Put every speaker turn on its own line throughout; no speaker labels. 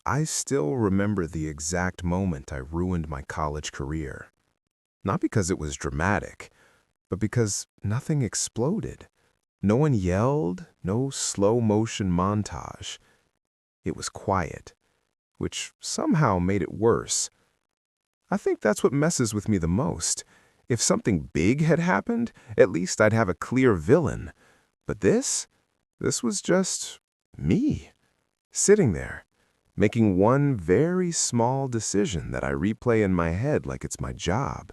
I still remember the exact moment I ruined my college career. Not because it was dramatic, but because nothing exploded. No one yelled, no slow motion montage. It was quiet, which somehow made it worse. I think that's what messes with me the most. If something big had happened, at least I'd have a clear villain. But this was just me, sitting there, making one very small decision that I replay in my head like it's my job.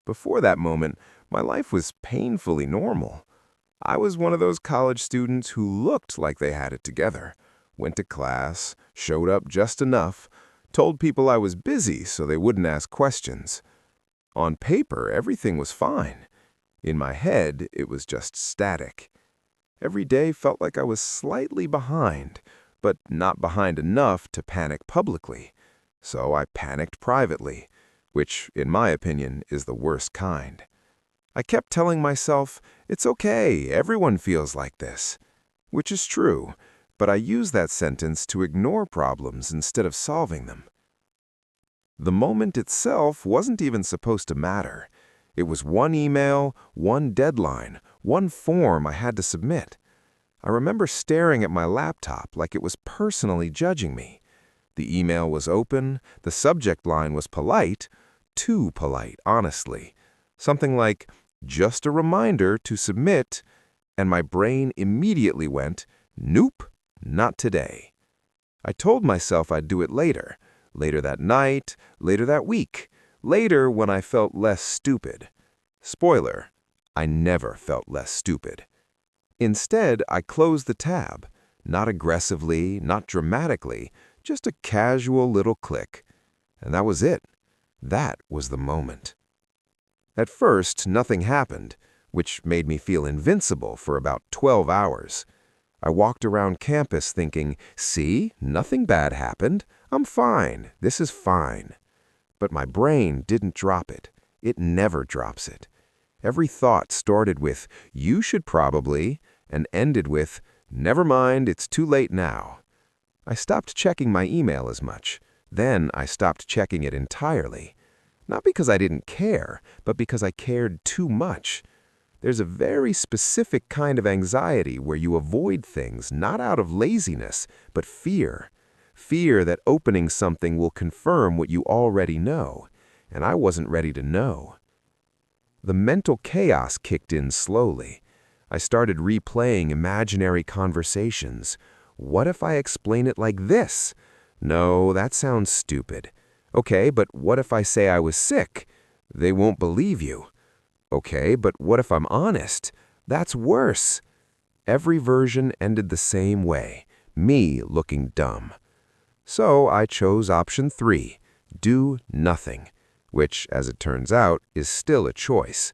Before that moment, my life was painfully normal. I was one of those college students who looked like they had it together, went to class, showed up just enough, told people I was busy so they wouldn't ask questions. On paper, everything was fine. In my head, it was just static. Every day felt like I was slightly behind, but not behind enough to panic publicly. So I panicked privately, which, in my opinion, is the worst kind. I kept telling myself, it's okay, everyone feels like this. Which is true, but I use that sentence to ignore problems instead of solving them. The moment itself wasn't even supposed to matter. It was one email, one deadline, one form I had to submit. I remember staring at my laptop like it was personally judging me. The email was open, the subject line was polite, too polite, honestly. Something like, just a reminder to submit, and my brain immediately went, nope, not today. I told myself I'd do it later that night, later that week, later when I felt less stupid. Spoiler, I never felt less stupid. Instead, I closed the tab, not aggressively, not dramatically, just a casual little click. And that was it. That was the moment. At first, nothing happened, which made me feel invincible for about 12 hours. I walked around campus thinking, see, nothing bad happened. I'm fine. This is fine. But my brain didn't drop it. It never drops it. Every thought started with, you should probably, and ended with, never mind, it's too late now. I stopped checking my email as much. Then I stopped checking it entirely. Not because I didn't care, but because I cared too much. There's a very specific kind of anxiety where you avoid things not out of laziness, but fear. Fear that opening something will confirm what you already know, and I wasn't ready to know. The mental chaos kicked in slowly. I started replaying imaginary conversations. What if I explain it like this? No, that sounds stupid. Okay, but what if I say I was sick? They won't believe you. Okay, but what if I'm honest? That's worse. Every version ended the same way, me looking dumb. So I chose option 3, do nothing, which, as it turns out, is still a choice.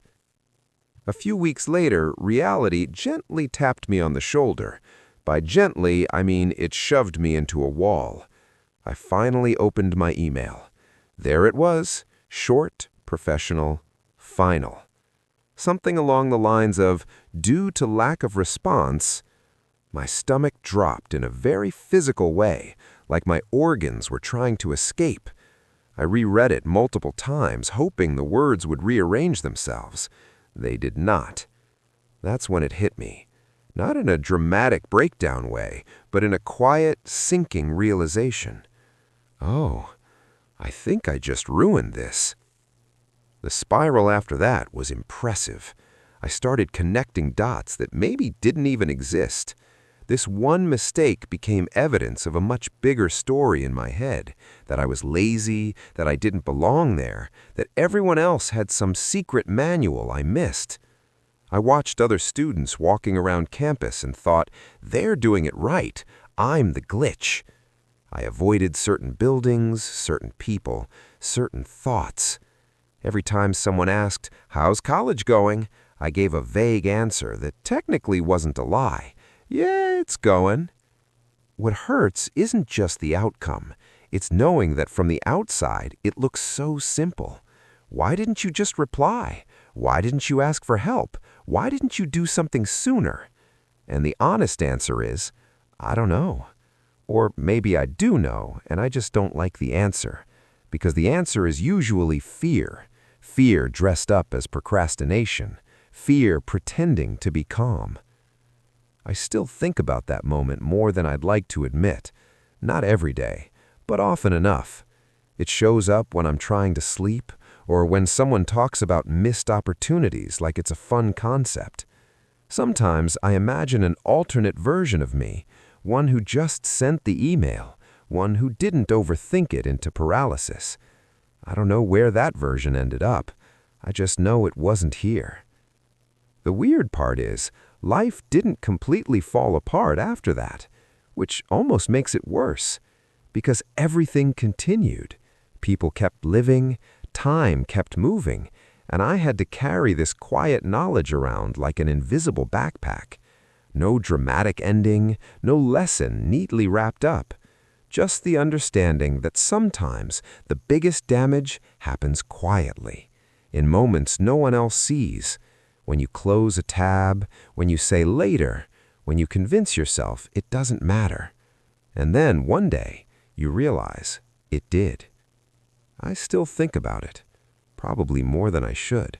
A few weeks later, reality gently tapped me on the shoulder. By gently, I mean it shoved me into a wall. I finally opened my email. There it was, short, professional, final. Something along the lines of, due to lack of response. My stomach dropped in a very physical way, like my organs were trying to escape. I reread it multiple times, hoping the words would rearrange themselves. They did not. That's when it hit me. Not in a dramatic breakdown way, but in a quiet, sinking realization. Oh, I think I just ruined this. The spiral after that was impressive. I started connecting dots that maybe didn't even exist. This one mistake became evidence of a much bigger story in my head, that I was lazy, that I didn't belong there, that everyone else had some secret manual I missed. I watched other students walking around campus and thought, they're doing it right, I'm the glitch. I avoided certain buildings, certain people, certain thoughts. Every time someone asked, how's college going? I gave a vague answer that technically wasn't a lie. Yeah, it's going. What hurts isn't just the outcome. It's knowing that from the outside, it looks so simple. Why didn't you just reply? Why didn't you ask for help? Why didn't you do something sooner? And the honest answer is, I don't know.
Or maybe I do know, and I just don't like the answer. Because the answer is usually fear. Fear dressed up as procrastination. Fear pretending to be calm. I still think about that moment more than I'd like to admit. Not every day, but often enough. It shows up when I'm trying to sleep, or when someone talks about missed opportunities like it's a fun concept. Sometimes I imagine an alternate version of me, one who just sent the email, one who didn't overthink it into paralysis. I don't know where that version ended up. I just know it wasn't here. The weird part is, life didn't completely fall apart after that, which almost makes it worse, because everything continued. People kept living, time kept moving, and I had to carry this quiet knowledge around like an invisible backpack. No dramatic ending, no lesson neatly wrapped up. Just the understanding that sometimes the biggest damage happens quietly, in moments no one else sees. When you close a tab, when you say later, when you convince yourself it doesn't matter. And then one day, you realize it did. I still think about it, probably more than I should.